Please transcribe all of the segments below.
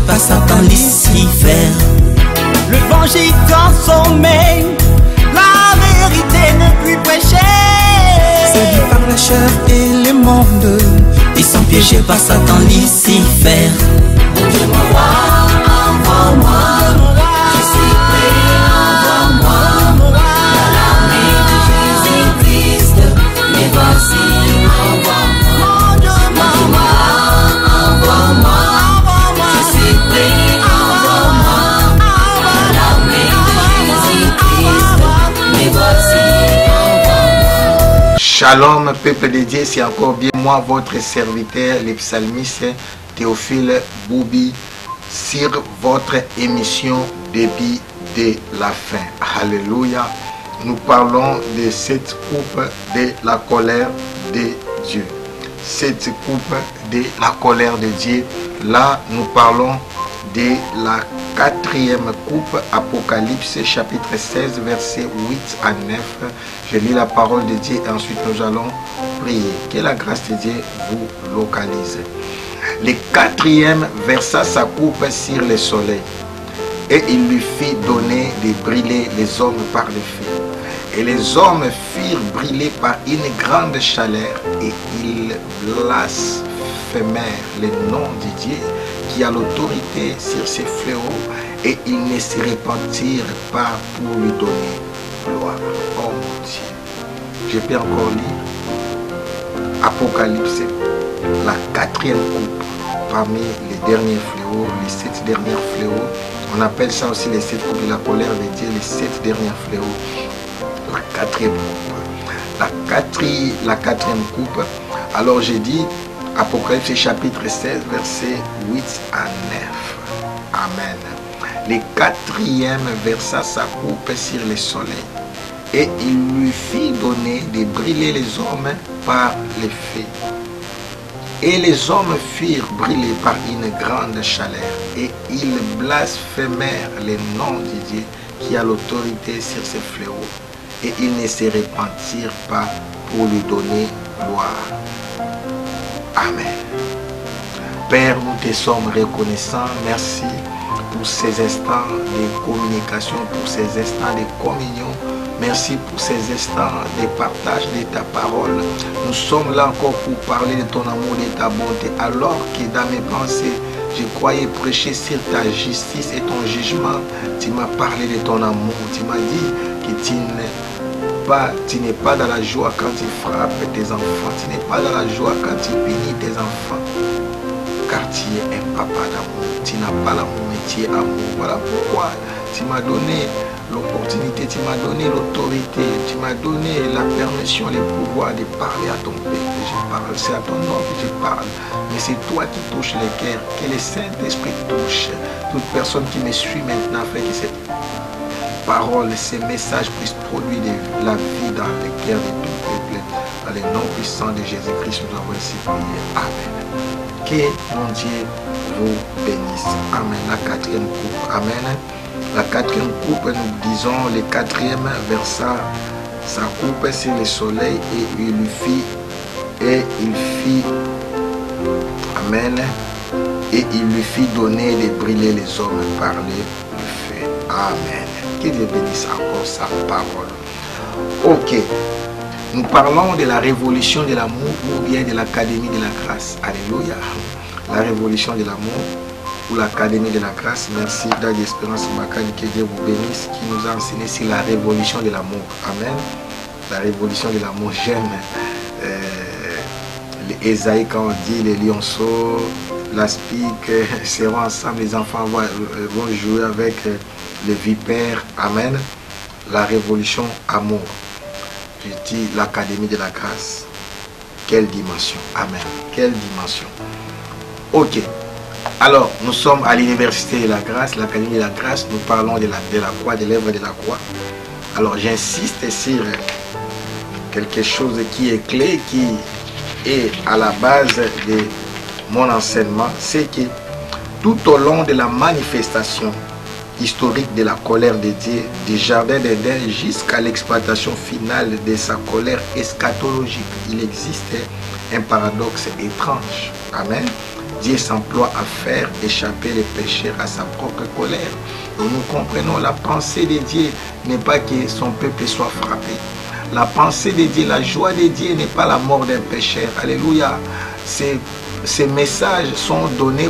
par Satan Lucifer. Le vengé consommé, la vérité ne plus prêcher. Séduit par la chair et le monde, ils sont piégés par Satan Lucifer. Mon Dieu m'envoie, envoie-moi. Je suis prêt, envoie-moi. Dans l'armée de Jésus-Christ, mais voici, envoie-moi. Mon Dieu m'envoie, envoie-moi. Je suis prêt, envoie-moi. Dans l'armée de Jésus-Christ, mais voici, envoie-moi. Shalom, peuple de Dieu, c'est encore bien moi, votre serviteur, le psalmiste Théophile Boubi, sur votre émission Début de la fin. Alléluia. Nous parlons de cette coupe de la colère de Dieu. Cette coupe de la colère de Dieu. Là, nous parlons de la quatrième coupe, Apocalypse chapitre 16, versets 8 à 9. Je lis la parole de Dieu et ensuite nous allons prier. Que la grâce de Dieu vous localise. Le quatrième versa sa coupe sur le soleil, et il lui fit donner de brûler les hommes par le feu. Et les hommes firent brûler par une grande chaleur, et ils blasphémèrent le nom de Dieu qui a l'autorité sur ces fléaux, et ils ne se repentirent pas pour lui donner gloire. Oh mon Dieu. Je peux encore lire Apocalypse, la quatrième coupe parmi les derniers fléaux, les 7 derniers fléaux. On appelle ça aussi les 7 coupes de la colère de Dieu, les 7 derniers fléaux. La quatrième coupe. La quatrième coupe. Alors j'ai dit Apocalypse chapitre 16, verset 8 à 9. Amen. Le quatrième versa sa coupe sur le soleil, et il lui fit donner de brûler les hommes par le feu. Et les hommes firent brûler par une grande chaleur, et ils blasphémèrent le nom de Dieu qui a l'autorité sur ces fléaux, et ils ne se repentirent pas pour lui donner gloire. Amen. Père, nous te sommes reconnaissants. Merci pour ces instants de communication, pour ces instants de communion. Merci pour ces instants de partage de ta parole. Nous sommes là encore pour parler de ton amour, de ta bonté. Alors que dans mes pensées, je croyais prêcher sur ta justice et ton jugement. Tu m'as parlé de ton amour. Tu m'as dit que tu n'es pas dans la joie quand tu frappes tes enfants. Tu n'es pas dans la joie quand tu bénis tes enfants. Car tu es un papa d'amour. Tu n'as pas l'amour, mais tu es amour. Voilà pourquoi tu m'as donné l'opportunité, tu m'as donné l'autorité, tu m'as donné la permission, le pouvoir de parler à ton peuple. Je parle, c'est à ton nom que je parle. Mais c'est toi qui touches les cœurs, que le Saint-Esprit touche toute personne qui me suit maintenant, afin que cette parole, ces messages puissent produire la vie dans le cœur de ton peuple. Dans le nom puissant de Jésus-Christ, nous avons ainsi prié. Amen. Que mon Dieu vous bénisse. Amen. La quatrième coupe. Amen. La quatrième coupe, nous disons, le quatrième versa sa coupe sur le soleil, et il fit, amen, et il lui fit donner de brûler les hommes par le feu. Amen. Que Dieu bénisse encore sa parole. Ok. Nous parlons de la révolution de l'amour ou bien de l'académie de la grâce. Alléluia. La révolution de l'amour ou l'académie de la grâce. Merci Dag Espérance Makani, que Dieu vous bénisse, qui nous a enseigné sur la révolution de l'amour. Amen. La révolution de l'amour. J'aime Esaïe quand on dit les lionceaux, l'aspic seront ensemble, les enfants vont jouer avec les vipères. Amen. La révolution amour. Je dis l'académie de la grâce. Quelle dimension. Amen. Quelle dimension. Ok. Alors, nous sommes à l'université de la grâce, l'académie de la grâce. Nous parlons de la croix, de l'œuvre de la croix. Alors, j'insiste sur quelque chose qui est clé, qui est à la base de mon enseignement. C'est que tout au long de la manifestation historique de la colère de Dieu, du jardin d'Éden jusqu'à l'exploitation finale de sa colère eschatologique, il existe un paradoxe étrange. Amen. Dieu s'emploie à faire échapper les pécheurs à sa propre colère. Donc nous comprenons la pensée de Dieu n'est pas que son peuple soit frappé. La pensée de Dieu, la joie de Dieu n'est pas la mort d'un pécheur. Alléluia. Ces messages sont donnés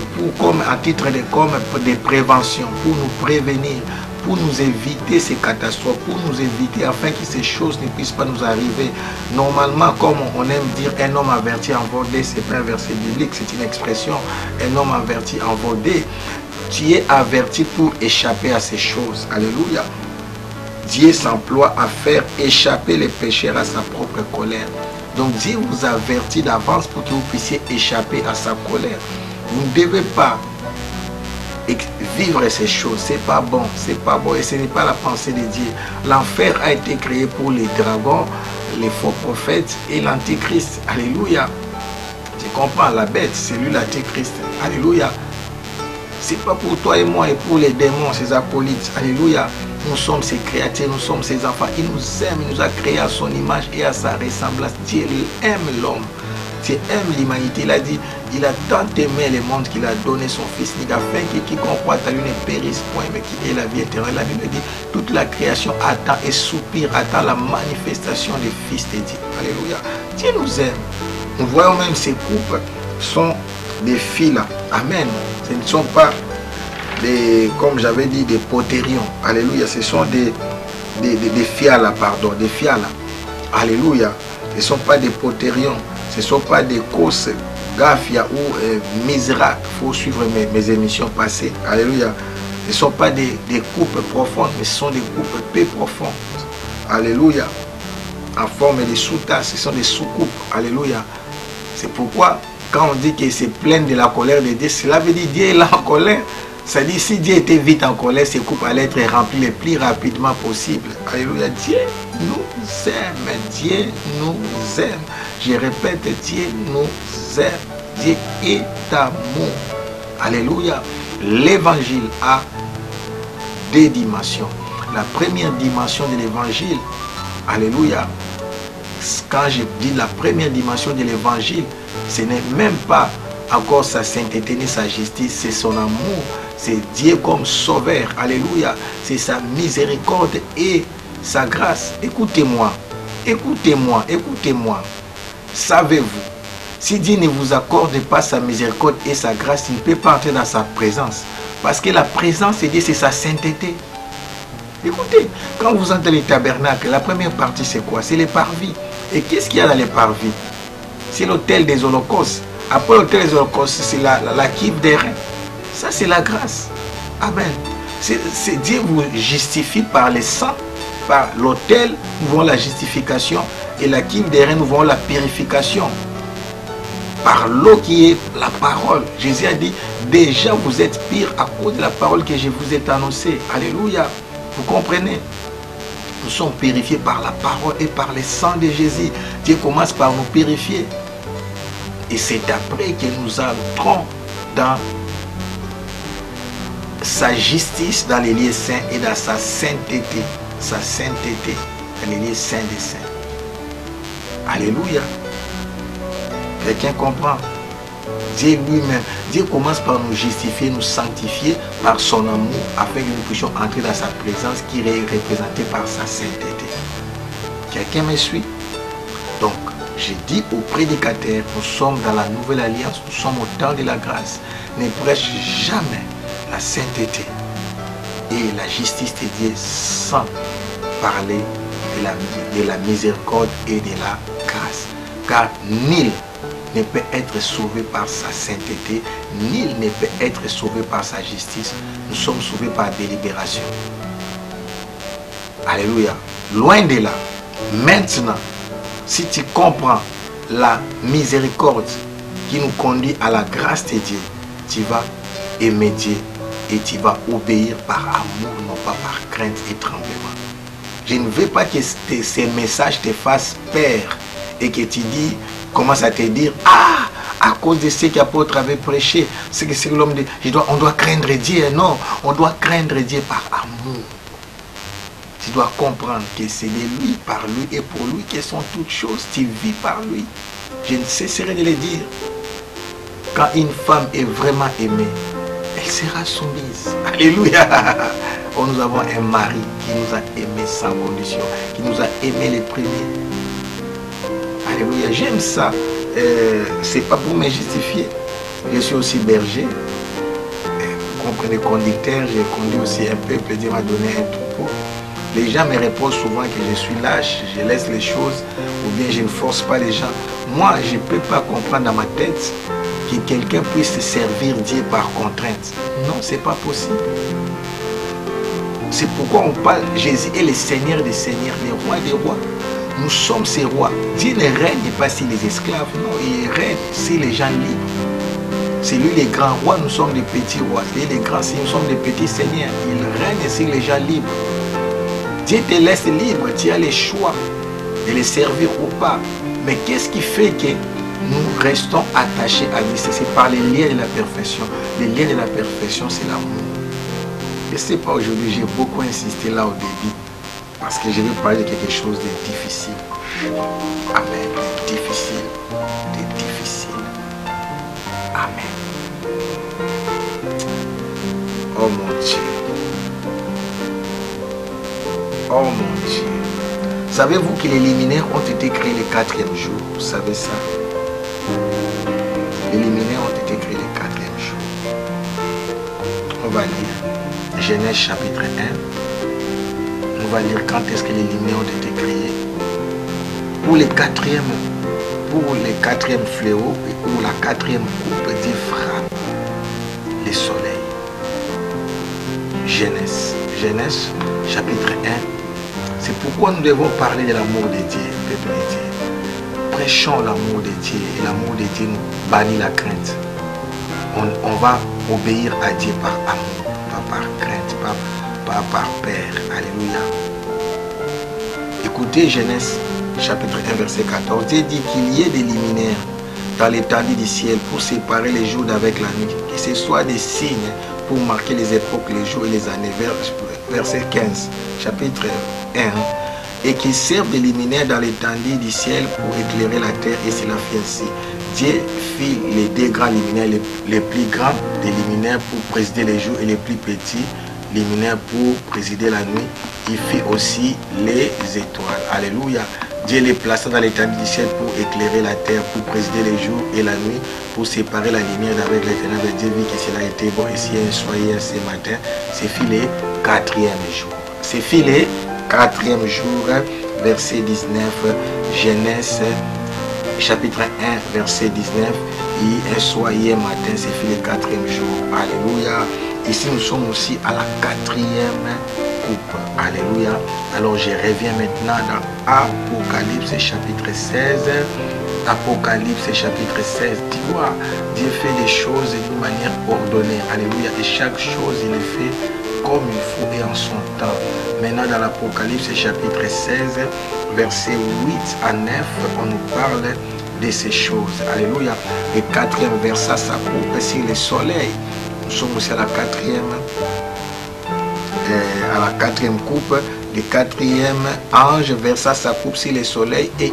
à titre de prévention, pour nous prévenir, pour nous éviter ces catastrophes, pour nous éviter afin que ces choses ne puissent pas nous arriver. Normalement, comme on aime dire, un homme averti en vaudé, ce n'est pas un verset biblique, c'est une expression. Un homme averti en vaudé, tu es averti pour échapper à ces choses. Alléluia. Dieu s'emploie à faire échapper les pécheurs à sa propre colère. Donc Dieu vous avertit d'avance pour que vous puissiez échapper à sa colère. Vous ne devez pas vivre ces choses. C'est pas bon, c'est pas bon. Et ce n'est pas la pensée de Dieu. L'enfer a été créé pour les dragons, les faux prophètes et l'antichrist. Alléluia. Tu comprends, la bête, c'est lui l'antichrist. Alléluia. C'est pas pour toi et moi et pour les démons, ces acolytes. Alléluia. Nous sommes ses créatures, nous sommes ses enfants. Il nous aime, il nous a créés à son image et à sa ressemblance. Dieu aime l'homme. Dieu aime l'humanité. Il a dit, il a tant aimé le monde qu'il a donné son Fils, afin que quiconque croit à lui ne périsse point, mais qu'il ait la vie éternelle. La Bible dit, toute la création attend et soupire, attend la manifestation du Fils de Dieu. Alléluia. Dieu nous aime. Nous voyons même ces couples sont des filles. Amen. Ce ne sont pas comme j'avais dit, des potérions. Alléluia. Ce sont des fialas, pardon, des fialas. Alléluia. Ce ne sont pas des potérions. Ce ne sont pas des causes gafia ou misra. Il faut suivre mes émissions passées. Alléluia. Ce ne sont pas des coupes profondes, mais ce sont des coupes peu profondes. Alléluia. En forme de sous-tasses, ce sont des sous-coupes. Alléluia. C'est pourquoi, quand on dit que c'est plein de la colère de Dieu, cela veut dire Dieu est là en colère. Ça dit, si Dieu était vite en colère, ces coupes allaient être remplies le plus rapidement possible. Alléluia. Dieu nous aime. Dieu nous aime. Je répète, Dieu nous aime. Dieu est amour. Alléluia. L'évangile a deux dimensions. La première dimension de l'évangile, alléluia. Quand je dis la première dimension de l'évangile, ce n'est même pas encore sa sainteté ni sa justice, c'est son amour. C'est Dieu comme sauveur. Alléluia. C'est sa miséricorde et sa grâce. Écoutez-moi. Écoutez-moi. Écoutez-moi. Savez-vous, si Dieu ne vous accorde pas sa miséricorde et sa grâce, il ne peut pas entrer dans sa présence. Parce que la présence de Dieu, c'est sa sainteté. Écoutez, quand vous entrez dans les tabernacles, la première partie, c'est quoi? C'est les parvis. Et qu'est-ce qu'il y a dans les parvis? C'est l'autel des holocaustes. Après l'autel des holocaustes, c'est la cuve des reins. Ça, c'est la grâce. Amen. C'est Dieu vous justifie par les sang, par l'autel, nous voyons la justification, et la cuve des reins, nous voyons la purification. Par l'eau qui est la parole. Jésus a dit, déjà vous êtes pire à cause de la parole que je vous ai annoncée. Alléluia. Vous comprenez? Nous sommes purifiés par la parole et par le sang de Jésus. Dieu commence par nous purifier. Et c'est après que nous entrons dans sa justice, dans les lieux saints et dans sa sainteté. Sa sainteté, dans les lieux saints des saints. Alléluia. Quelqu'un comprend? Dieu lui-même, Dieu commence par nous justifier, nous sanctifier par son amour, afin que nous puissions entrer dans sa présence qui est représentée par sa sainteté. Quelqu'un me suit? Donc, j'ai dit aux prédicateurs, nous sommes dans la nouvelle alliance, nous sommes au temps de la grâce. Ne prêche jamais la sainteté et la justice de Dieu sans parler de la miséricorde et de la grâce. Car nul ne peut être sauvé par sa sainteté, nul ne peut être sauvé par sa justice. Nous sommes sauvés par délibération. Alléluia. Loin de là. Maintenant, si tu comprends la miséricorde qui nous conduit à la grâce de Dieu, tu vas aimer Dieu et tu vas obéir par amour, non pas par crainte et tremblement. Je ne veux pas que ces messages te fassent peur et que tu dis, commence à te dire, ah, à cause de ce qu'apôtre avait prêché, c'est que c'est l'homme de, on doit craindre Dieu. Non, on doit craindre Dieu par amour. Tu dois comprendre que c'est de lui, par lui et pour lui que sont toutes choses. Tu vis par lui. Je ne cesserai de le dire. Quand une femme est vraiment aimée, elle sera soumise. Alléluia. Oh, nous avons un mari qui nous a aimés sans condition, qui nous a aimés les premiers. Alléluia. J'aime ça. C'est pas pour me justifier. Je suis aussi berger. Vous comprenez, conducteur. J'ai conduit aussi un peuple. Dieu m'a donné un troupeau. Les gens me répondent souvent que je suis lâche, je laisse les choses, ou bien je ne force pas les gens. Moi, je ne peux pas comprendre dans ma tête que quelqu'un puisse servir Dieu par contrainte. Non, ce n'est pas possible. C'est pourquoi on parle, Jésus est le Seigneur des Seigneurs, le Roi des Rois. Nous sommes ces rois. Dieu ne règne pas sur les esclaves, non, il règne sur les gens libres. C'est lui le grand roi, nous sommes des petits rois. Il est le grand, nous sommes des petits seigneurs. Il règne sur les gens libres. Dieu te laisse libre, tu as le choix de les servir ou pas. Mais qu'est-ce qui fait que nous restons attachés à lui? C'est par les liens de la perfection. Les liens de la perfection, c'est l'amour. Je ne sais pas, aujourd'hui, j'ai beaucoup insisté là au début. Parce que je vais parler de quelque chose de difficile. Amen. De difficile. De difficile. Amen. Oh mon Dieu. Oh mon Dieu. Savez-vous que les liminaires ont été créés le 4e jour? Vous savez ça? Les liminaires ont été créés le 4e jour. On va lire Genèse chapitre 1. On va lire quand est-ce que les liminaires ont été créés. Pour le 4e fléau et pour la 4e coupe, Dieu frappe le soleil. Genèse chapitre 1. C'est pourquoi nous devons parler de l'amour de Dieu, peuple de Dieu. Prêchons l'amour de Dieu. Et l'amour de Dieu nous bannit la crainte. On va obéir à Dieu par amour, pas par crainte, pas par peur. Alléluia. Écoutez Genèse chapitre 1 verset 14. Dieu dit qu'il y ait des liminaires dans l'étendue du ciel pour séparer les jours d'avec la nuit. Que ce soit des signes pour marquer les époques, les jours et les années. Verset 15, chapitre 1. Et qui servent de luminaires dans l'étendue du ciel pour éclairer la terre, et c'est la fit ainsi. Dieu fit les deux grands luminaires, les plus grands des luminaires pour présider les jours et les plus petits luminaires pour présider la nuit. Il fit aussi les étoiles. Alléluia. Dieu les plaça dans l'étendue du ciel pour éclairer la terre, pour présider les jours et la nuit, pour séparer la lumière d'avec les ténèbres. Dieu vit que cela était bon, et si soyez ce matin, c'est fit le 4e jour. C'est fit le 4e jour, verset 19, Genèse chapitre 1, verset 19, et soyez matin, c'est fit le 4e jour. Alléluia. Ici nous sommes aussi à la 4e coupe. Alléluia. Alors je reviens maintenant dans Apocalypse chapitre 16. Apocalypse chapitre 16. Tu vois, Dieu fait des choses d'une manière ordonnée. Alléluia. Et chaque chose, il est fait comme il faut et en son temps. Maintenant dans l'Apocalypse chapitre 16, verset 8 à 9, on nous parle de ces choses. Alléluia. Le 4e verset, ça coupe sur le soleil. Nous sommes aussi à la 4e coupe. Le 4e ange versa sa coupe sur le soleil et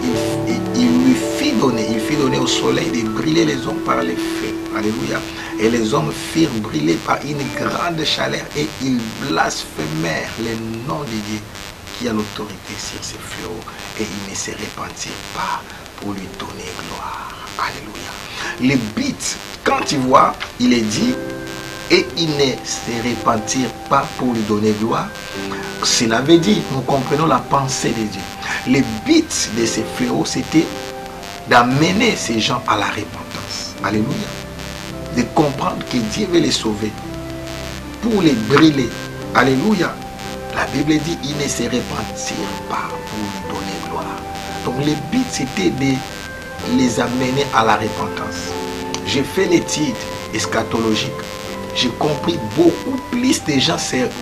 il lui fit donner au soleil de brûler les hommes par les feux. Alléluia. Et les hommes firent brûler par une grande chaleur et ils blasphémèrent le nom de Dieu qui a l'autorité sur ces fléaux, et ils ne se repentirent pas pour lui donner gloire. Alléluia. Le but, quand tu vois, il est dit, et ils ne se repentirent pas pour lui donner gloire. Cela veut dire, nous comprenons la pensée de Dieu. Le but de ces fléaux, c'était d'amener ces gens à la repentance. Alléluia. De comprendre que Dieu veut les sauver. Pour les brûler. Alléluia. La Bible dit, ils ne se repentirent pas pour lui donner gloire. Donc le but, c'était de les amener à la repentance. J'ai fait l'étude eschatologique. J'ai compris beaucoup plus de gens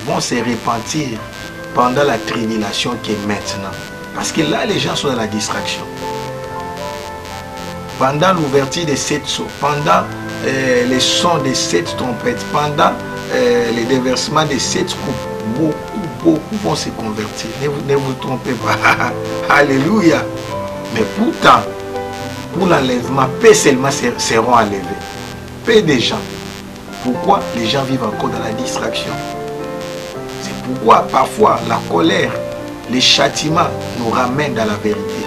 vont se repentir pendant la tribulation que maintenant. Parce que là, les gens sont dans la distraction. Pendant l'ouverture des 7 sceaux, pendant les sons des 7 trompettes, pendant les déversements des 7 coupes, beaucoup vont se convertir. Ne vous trompez pas. Alléluia. Mais pourtant, pour l'enlèvement, peu seulement seront enlevés. paix des gens. Pourquoi les gens vivent encore dans la distraction? C'est pourquoi parfois la colère, les châtiments nous ramènent dans la vérité.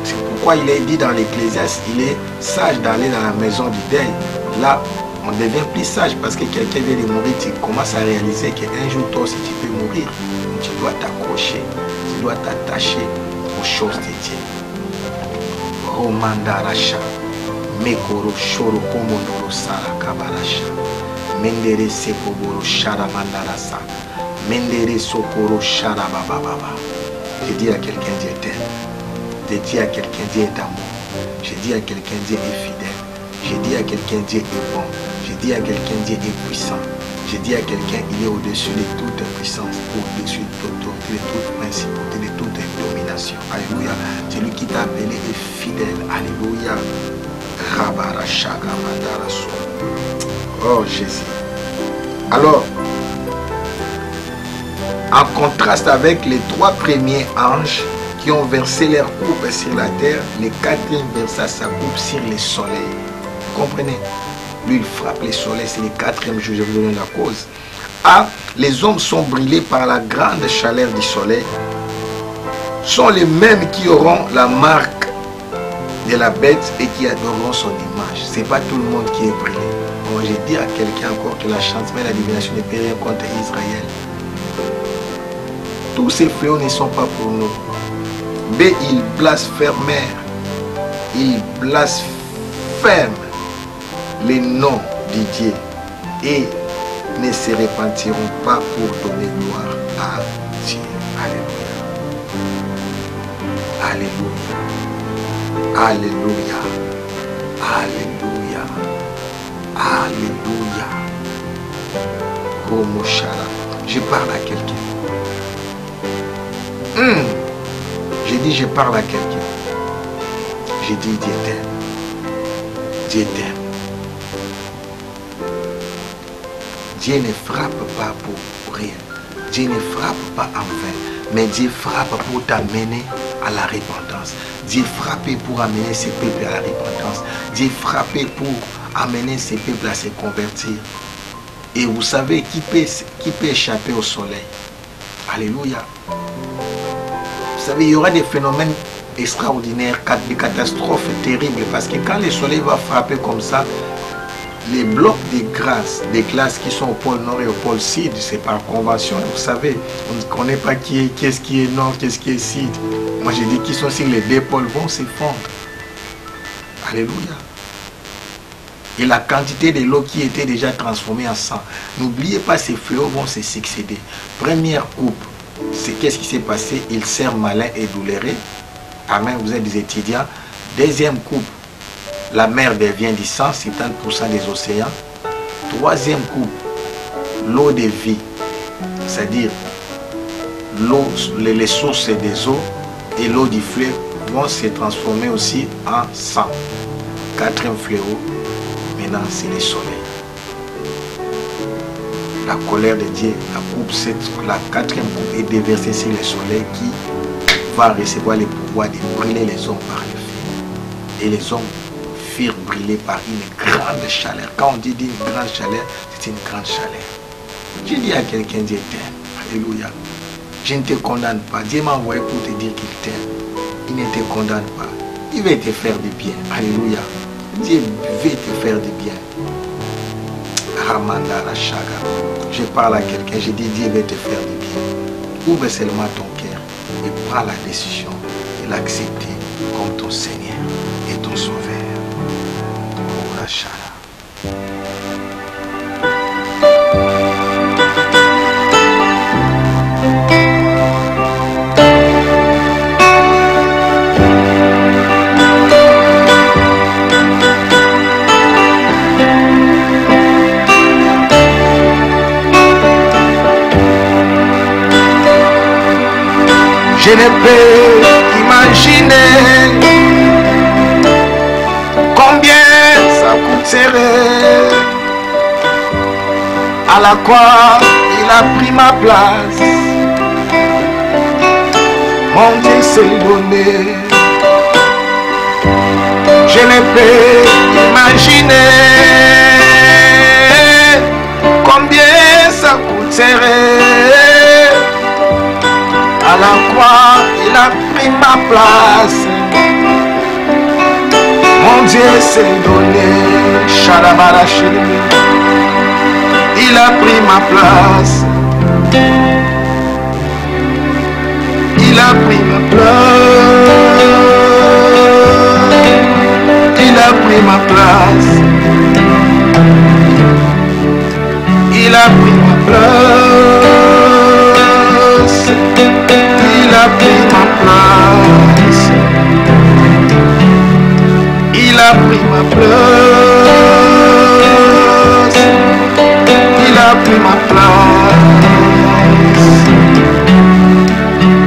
C'est pourquoi il est dit dans l'Ecclésiaste, il est sage d'aller dans la maison du deuil. Là, on devient plus sage parce que quelqu'un vient de mourir, tu commences à réaliser qu'un jour toi aussi tu peux mourir. Tu dois t'accrocher, tu dois t'attacher aux choses de Dieu. Romandaracha, Mekoro Shoro Komondoro Sara Kabarasha, Mendere Sekoboro Shara Mandarasa, Mendere Sokoro Shara Bababa. Je dis à quelqu'un Dieu t'aime. Je dis à quelqu'un Dieu est amour. Je dis à quelqu'un Dieu est fidèle. Je dis à quelqu'un Dieu est bon. Je dis à quelqu'un Dieu est puissant. Je dis à quelqu'un il est au-dessus de toute puissance, au-dessus de toute principauté, de toute domination. Alléluia. Celui qui t'a appelé est fidèle. Alléluia. Oh Jésus. Alors, en contraste avec les 3 premiers anges qui ont versé leur coupe sur la terre, le 4e versa sa coupe sur le soleil. Vous comprenez? Lui, il frappe les soleils, c'est le 4e jour, je vous donne la cause. Ah, les hommes sont brûlés par la grande chaleur du soleil, sont les mêmes qui auront la marque de la bête et qui adoreront son image. Ce n'est pas tout le monde qui est brûlé. Bon, j'ai dit à quelqu'un encore que la chantement et la divination ne peut rien contre Israël. Tous ces fléaux ne sont pas pour nous. Mais ils blasphémèrent. Ils blasphèment les noms de Dieu et ne se repentiront pas pour donner gloire à Dieu. Alléluia. Alléluia. Alléluia. Alléluia. Oh mon chala. Je parle à quelqu'un. J'ai dit je parle à quelqu'un. J'ai dit Dieu t'aime. Dieu t'aime. Dieu ne frappe pas pour rien. Dieu ne frappe pas en vain. Mais Dieu frappe pour t'amener à la repentance. Dieu frappe pour amener ses peuples à la repentance. Dieu frappe pour amener ses peuples à se convertir. Et vous savez qui peut échapper au soleil? Alléluia. Vous savez, il y aura des phénomènes extraordinaires, des catastrophes terribles. Parce que quand le soleil va frapper comme ça, les blocs des classes qui sont au pôle nord et au pôle sud, c'est par convention. Vous savez, on ne connaît pas qu'est-ce qui est nord, qu'est-ce qui est sud. Moi, j'ai dit qu'ils sont sur les 2 pôles vont s'effondrer. Alléluia. Et la quantité de l'eau qui était déjà transformée en sang. N'oubliez pas, ces fléaux vont se succéder. Première coupe, c'est qu'est-ce qui s'est passé? Il sert malin et douloureux. Amen, vous êtes des étudiants. Deuxième coupe, la mer devient du sang, 70% des océans. Troisième coupe, l'eau de vie, c'est-à-dire l'eau, les sources des eaux et l'eau du fleuve vont se transformer aussi en sang. 4e fléau, maintenant c'est le soleil. La colère de Dieu, la 4e coupe est déversée sur le soleil qui va recevoir le pouvoir de brûler les hommes par le feu. Et les hommes furent brûlés par une grande chaleur. Quand on dit d'une grande chaleur, c'est une grande chaleur. Je dis à quelqu'un, Dieu t'aime. Alléluia. Je ne te condamne pas. Dieu m'a envoyé pour te dire qu'il t'aime. Il ne te condamne pas. Il veut te faire du bien. Alléluia. Dieu veut te faire du bien. Ramandara Shaga. Je parle à quelqu'un, je dis Dieu veut te faire du bien. Ouvre seulement ton cœur et prends la décision de l'accepter comme ton Seigneur et ton Sauveur. Oh la Shala. Je ne peux imaginer combien ça coûterait. À la croix, il a pris ma place. Mon Dieu s'est donné. je ne peux imaginer combien ça coûterait. À la croix, il a pris ma place. Mon Dieu s'est donné. Il a pris ma place. Il a pris ma place. Il a pris ma place. Il a pris ma place. Il a pris ma place. Il a pris ma place. Il a pris ma place.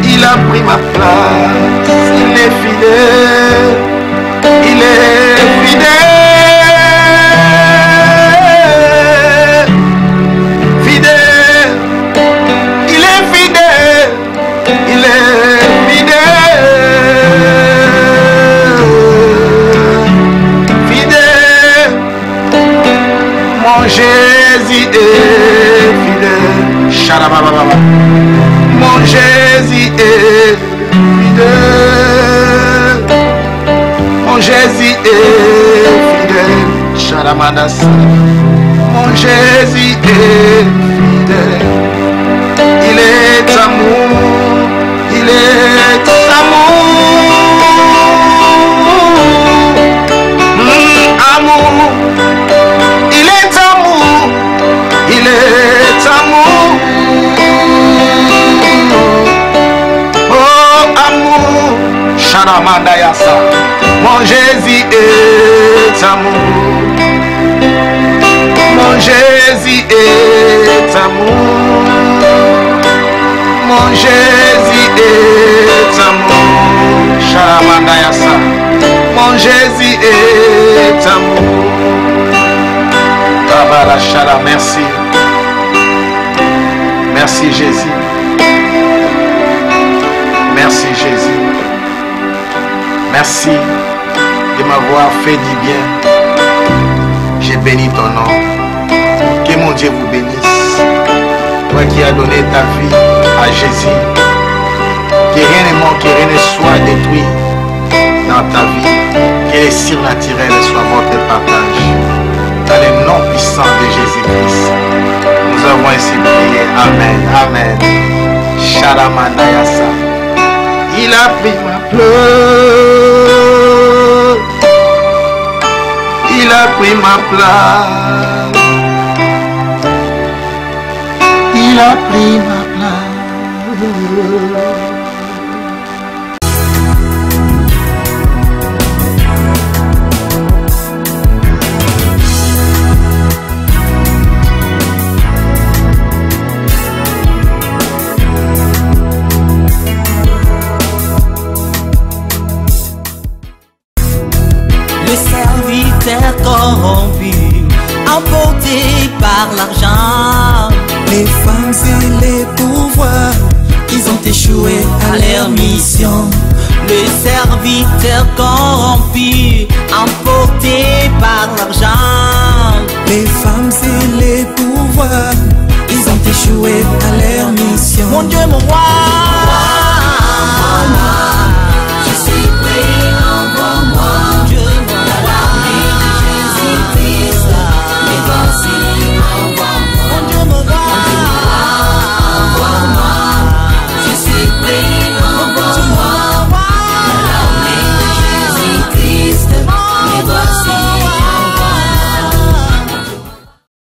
Il a pris ma place. Il est fidèle. Il est fidèle. Fidèle. Il est fidèle. Il est fidèle. Fidèle. Mon Jésus est fidèle. Shalabababa. Mon Jésus est fidèle. Mon Jésus est fidèle. Shalamandas. Mon Jésus est fidèle. Il est amour. Il est amour. Amour. Il est amour. Il est amour. Oh amour. Sharamandayasa. Mon Jésus est amour. Mon Jésus est amour. Mon Jésus est amour. Sharamandayasa. Mon Jésus est amour. Tabala Shala, merci. Merci Jésus. Merci Jésus. Merci de m'avoir fait du bien. J'ai béni ton nom. Que mon Dieu vous bénisse. Toi qui as donné ta vie à Jésus. Que rien ne manque, que rien ne soit détruit dans ta vie. Que les surnaturels soient votre partage. Dans le nom puissant de Jésus-Christ. Nous avons ainsi prié. Amen. Amen. Shalamanayasa. Il a pris ma place. Il a pris ma place. Il a pris ma place. Corrompu, emporté par l'argent. Les femmes et les pouvoirs, ils ont échoué à leur mission. Le serviteur corrompu, emporté par l'argent. Les femmes et les pouvoirs, ils ont échoué à leur mission. Mon Dieu, mon roi,